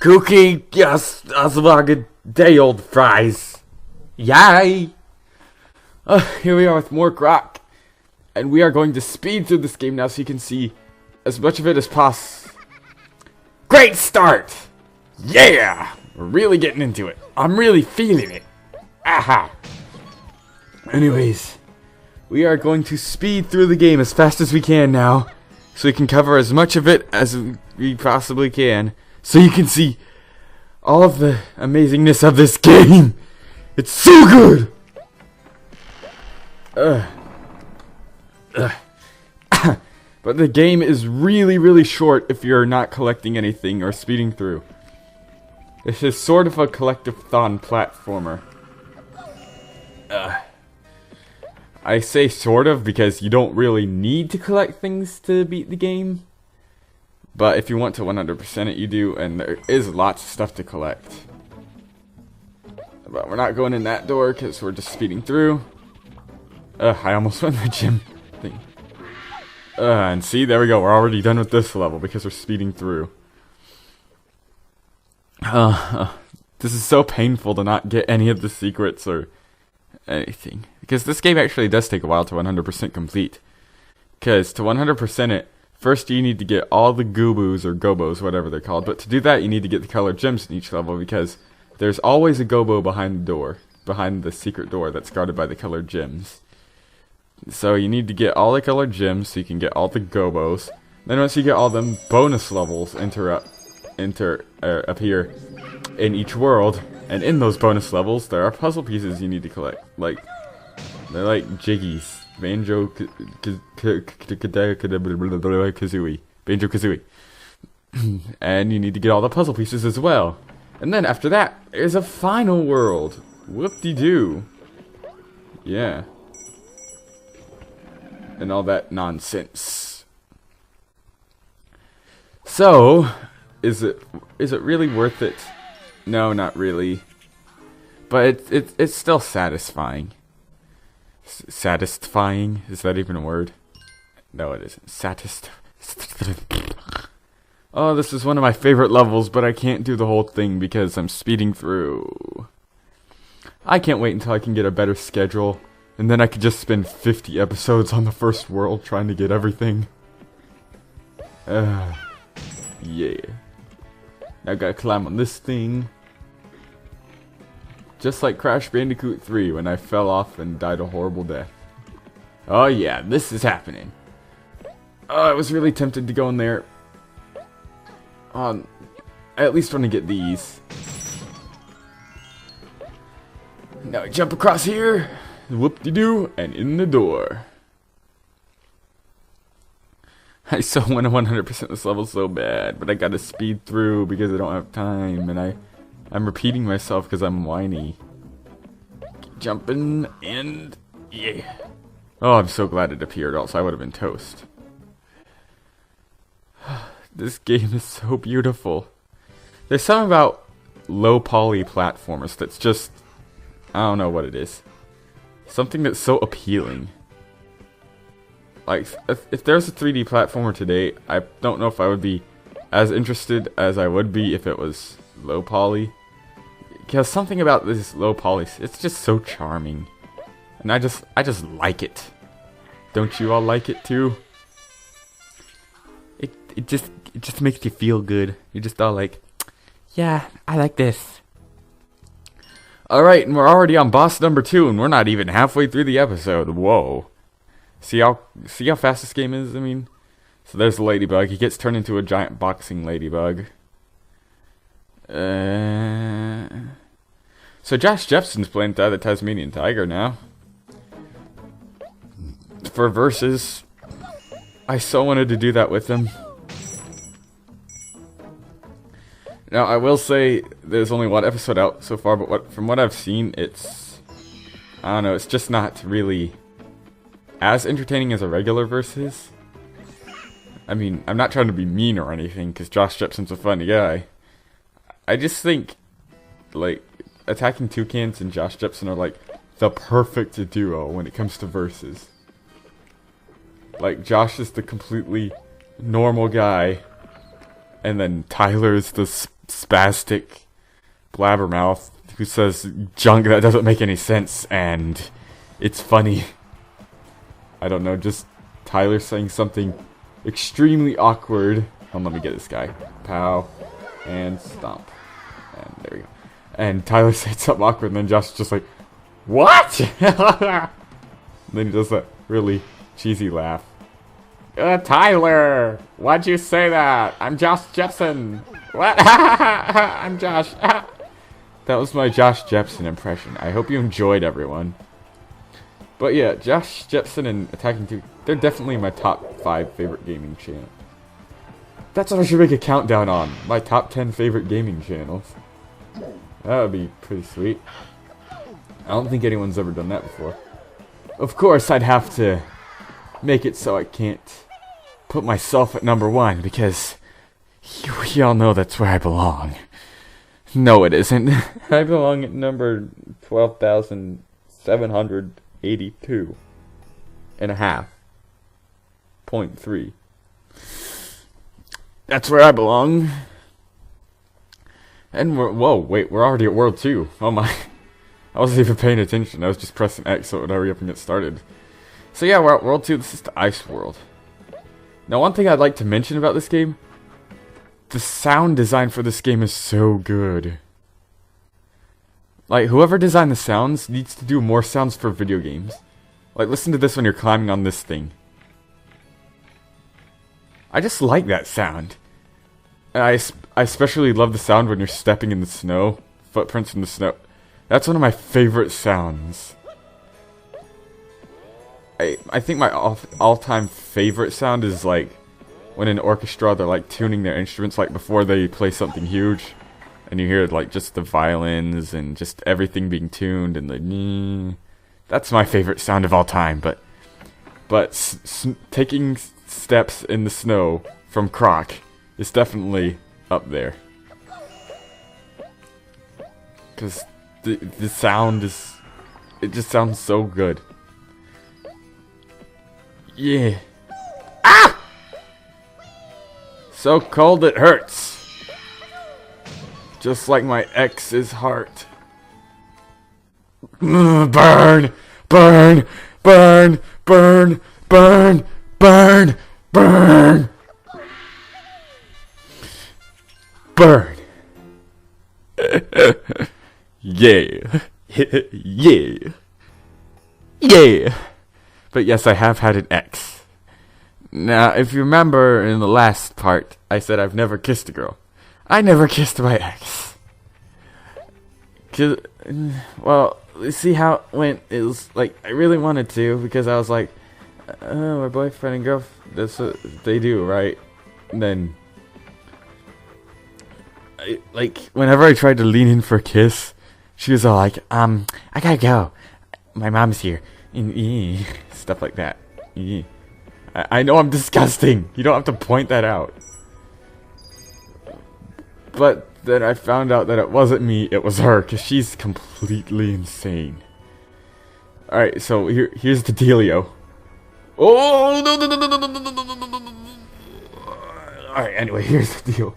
Cookie, yes, that's a good day, old fries. Yay! Here we are with more Croc. And we are going to speed through this game now so you can see as much of it as possible. Great start! Yeah! We're really getting into it. I'm really feeling it. Aha! Anyways, we are going to speed through the game as fast as we can now, so we can cover as much of it as we possibly can, so you can see all of the amazingness of this game. It's so good! But the game is really short if you're not collecting anything or speeding through. This is sort of a collectathon platformer. I say sort of because you don't really need to collect things to beat the game. But if you want to 100% it, you do, and there is lots of stuff to collect. But we're not going in that door because we're just speeding through. I almost went in the gym thing. And see, there we go. We're already done with this level because we're speeding through. This is so painful to not get any of the secrets or anything. Because this game actually does take a while to 100% complete. Because to 100% it, first you need to get all the goobos or gobos, whatever they're called. But to do that, you need to get the colored gems in each level because there's always a gobo behind the door. Behind the secret door that's guarded by the colored gems. So you need to get all the colored gems so you can get all the gobos. Then once you get all them, bonus levels appear in each world. And in those bonus levels, there are puzzle pieces you need to collect. They're like jiggies. Kazooie. Banjo-Kazooie. And you need to get all the puzzle pieces as well. And then after that, there's a final world. Whoop-de-doo. Yeah. And all that nonsense. So, is it really worth it? No, not really. But it's still satisfying. Satisfying? Is that even a word? No, it isn't. Oh, this is one of my favorite levels, but I can't do the whole thing because I'm speeding through. I can't wait until I can get a better schedule. And then I could just spend 50 episodes on the first world trying to get everything. Yeah. Now I gotta climb on this thing. Just like Crash Bandicoot 3 when I fell off and died a horrible death. Oh yeah, this is happening. Oh, I was really tempted to go in there. I at least want to get these. Now I jump across here. Whoop-de-doo, and in the door. I so want to 100% this level so bad, but I gotta speed through because I don't have time, and I'm repeating myself because I'm whiny. Jumping, and yeah. Oh, I'm so glad it appeared, else I would have been toast. This game is so beautiful. There's something about low poly platformers that's just, I don't know what it is. Something that's so appealing. Like, if there's a 3D platformer today, I don't know if I would be as interested as I would be if it was low poly. Because something about this low poly, it's just so charming. And I just like it. Don't you all like it too? It just makes you feel good. You're just all like, yeah, I like this. Alright, and we're already on boss number 2, and we're not even halfway through the episode. Whoa. See how fast this game is? I mean, so there's the ladybug. He gets turned into a giant boxing ladybug. So Josh Jepson's playing the Tasmanian Tiger now. For versus. I so wanted to do that with him. Now, I will say, there's only one episode out so far, but from what I've seen, it's, I don't know, it's just not really as entertaining as a regular versus. I mean, I'm not trying to be mean or anything, because Josh Jepson's a funny guy. I just think, like, Attacking Toucans and Josh Jepson are, like, the perfect duo when it comes to versus. Like, Josh is the completely normal guy, and then Tyler's the spastic blabbermouth who says junk that doesn't make any sense, and it's funny. I don't know, just Tyler saying something extremely awkward. Let me get this guy. Pow. And stomp. And there we go. And Tyler said something awkward, and then Josh is just like, what? And then he does that really cheesy laugh. Tyler! Why'd you say that? I'm Josh Jepson! What? I'm Josh. That was my Josh Jepson impression. I hope you enjoyed, everyone. But yeah, Josh Jepson and Attacking 2, they're definitely my top 5 favorite gaming channels. That's what I should make a countdown on. My top 10 favorite gaming channels. That would be pretty sweet. I don't think anyone's ever done that before. Of course, I'd have to make it so I can't put myself at number 1, because you all know that's where I belong. No, it isn't. I belong at number 12,782 and a half. 0.3. That's where I belong. And we're already at World 2. Oh my. I wasn't even paying attention. I was just pressing X so it would hurry up and get started. So yeah, we're at World 2. This is the Ice World. Now, one thing I'd like to mention about this game, the sound design for this game is so good. Like, whoever designed the sounds needs to do more sounds for video games. Like, listen to this when you're climbing on this thing. I just like that sound. And I especially love the sound when you're stepping in the snow. Footprints in the snow. That's one of my favorite sounds. I think my all-time favorite sound is like when an orchestra, they're like tuning their instruments like before they play something huge, and you hear like just the violins and just everything being tuned and the that's my favorite sound of all time. But taking steps in the snow from Croc is definitely up there, because the sound is, it just sounds so good. Yeah. Ah! So cold it hurts. Just like my ex's heart. Burn! Burn! Burn! Burn! Burn! Burn! Burn! Burn! Yeah. Yeah. Yeah. But yes, I have had an ex. Now, if you remember in the last part, I said I've never kissed a girl. I never kissed my ex. Well, see how it went? It was like, I really wanted to, because I was like, oh, my boyfriend and girlfriend, that's what they do, right? And then, whenever I tried to lean in for a kiss, she was all like, I gotta go. My mom's here. Stuff like that. I know I'm disgusting. You don't have to point that out. But then I found out that it wasn't me, it was her, because she's completely insane. Alright, so here's the dealio. Oh, no. Alright, anyway, here's the deal.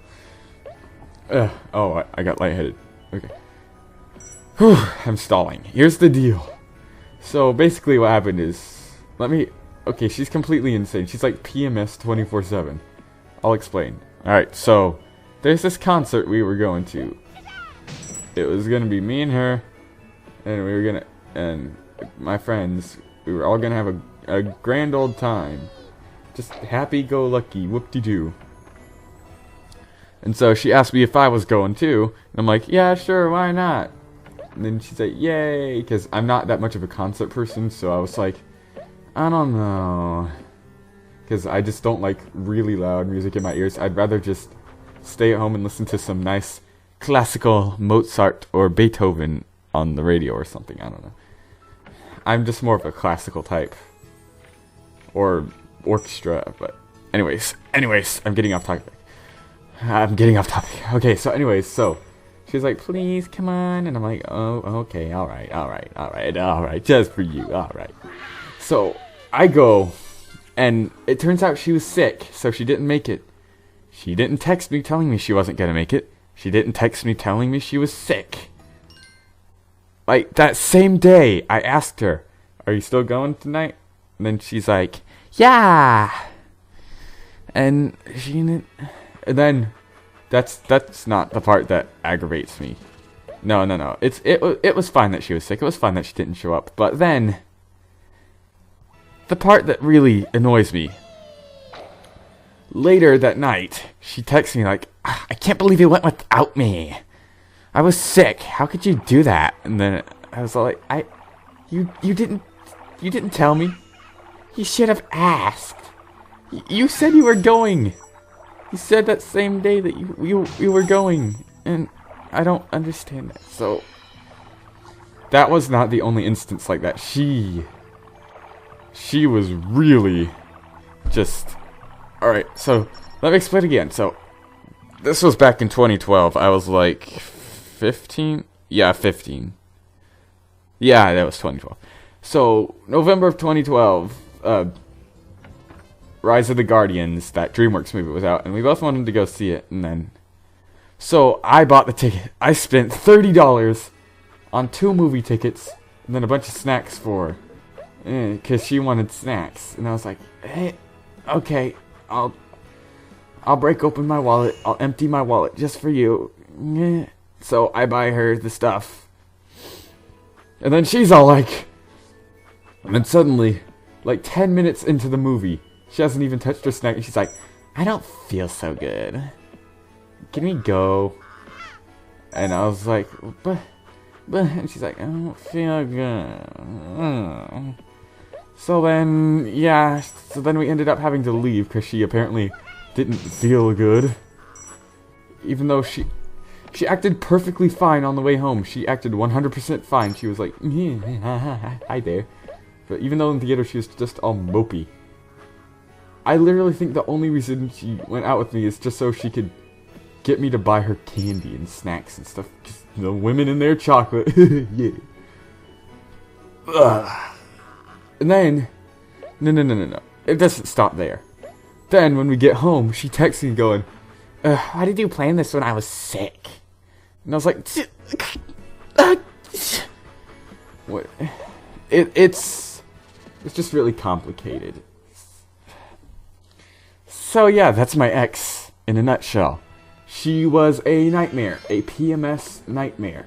I got lightheaded. Okay. Whew, I'm stalling. Here's the deal. So basically what happened is, okay, she's completely insane. She's like PMS 24/7. I'll explain. Alright, so there's this concert we were going to. It was gonna be me and her, and my friends, we were all gonna have a grand old time. Just happy-go-lucky, whoop-de-doo. And so she asked me if I was going too, and I'm like, yeah, sure, why not? And then she's like, yay, because I'm not that much of a concert person, so I was like, I don't know. Because I just don't like really loud music in my ears. I'd rather just stay at home and listen to some nice classical Mozart or Beethoven on the radio or something, I don't know. I'm just more of a classical type. Or orchestra, but anyways, I'm getting off topic. Okay, so anyways, she's like, please, come on. And I'm like, oh, okay, alright, just for you, alright. So, I go, and it turns out she was sick, so she didn't make it. She didn't text me telling me she wasn't gonna make it. She didn't text me telling me she was sick. Like, that same day, I asked her, are you still going tonight? And then she's like, yeah. And and then that's not the part that aggravates me. No. It was fine that she was sick. It was fine that she didn't show up. But then the part that really annoys me. Later that night, she texts me like, I can't believe you went without me. I was sick. How could you do that? And then I was like, you didn't tell me. You should have asked. You said you were going. You said that same day that you were going, and I don't understand that. So that was not the only instance like that. She was really just. Alright, so let me explain again. So this was back in 2012. I was like 15? Yeah, 15. Yeah, that was 2012. So November of 2012, Rise of the Guardians, that DreamWorks movie was out, and we both wanted to go see it, and then so I bought the ticket. I spent $30 on 2 movie tickets, and then a bunch of snacks for her, because she wanted snacks, and I was like, hey, okay, I'll break open my wallet, I'll empty my wallet just for you. So I buy her the stuff, and then she's all like, and then suddenly, like 10 minutes into the movie, she hasn't even touched her snack, and she's like, I don't feel so good. Can we go? And I was like, but, and she's like, I don't feel good. So then, yeah, so then we ended up having to leave, because she apparently didn't feel good. Even though she acted perfectly fine on the way home. She acted 100% fine. She was like, hi there. But even though in theater she was just all mopey. I literally think the only reason she went out with me is just so she could get me to buy her candy and snacks and stuff. Just the women and their chocolate. Yeah. Ugh. And then, no. It doesn't stop there. Then when we get home, she texts me going, why did you plan this when I was sick? And I was like, what? It's just really complicated. So yeah, that's my ex in a nutshell. She was a nightmare, a PMS nightmare.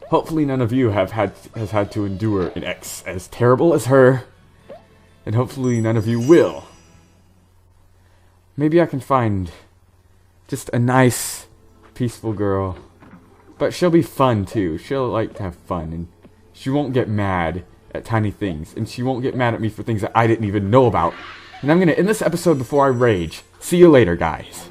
Hopefully none of you has had to endure an ex as terrible as her, and hopefully none of you will. Maybe I can find just a nice, peaceful girl, but she'll be fun too. She'll like to have fun, and she won't get mad at tiny things, and she won't get mad at me for things that I didn't even know about. And I'm gonna end this episode before I rage. See you later, guys.